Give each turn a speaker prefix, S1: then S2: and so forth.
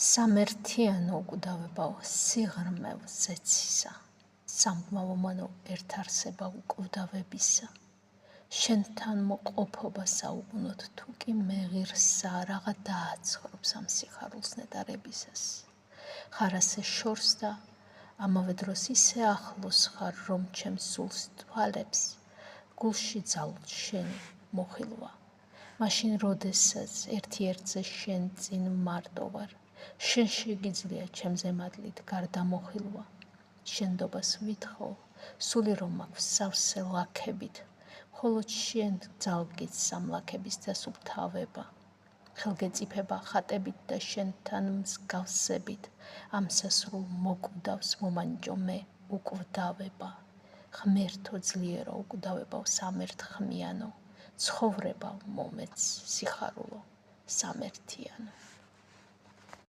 S1: სამერთიანო უკვდავებაო სიღრმევ ზეცისა, სამგმავო ერთ არსება უკვდავებისა. შენთან მოყოფობა საუგუნოდ თუ კი მეღირსა რაღა დააცხრობს ამ სიხარულს ნეტარებისას. ხარ ასე შორს და ამავე დროს ისე ახლოს ხარ, რომ ჩემს სულს თვალებს გულში ძალუძ შენი მოხილვა. მაშინ როდესაც ერთ-ერთზე შენ წინ მარტო ვარ, შენ შეგიძლია ჩემზე მადლით გარდამოხილვა. შენდობას ვითხოვ, სული რომ მაქვს სავსე ლაქებით, მხოლოდ შენ ძალგით სამლაქების დასუფთავება. ხელგეწიფება ხატებით და შენთან მსგავსებით, ამ სასრულ მოკვდავს მომანჯო მე უკვდავება. ღმერთო ძლიერო უკვდავებაო სამერთხმიანო, ცხოვრება მომეც სიხარულო სამერთიანო.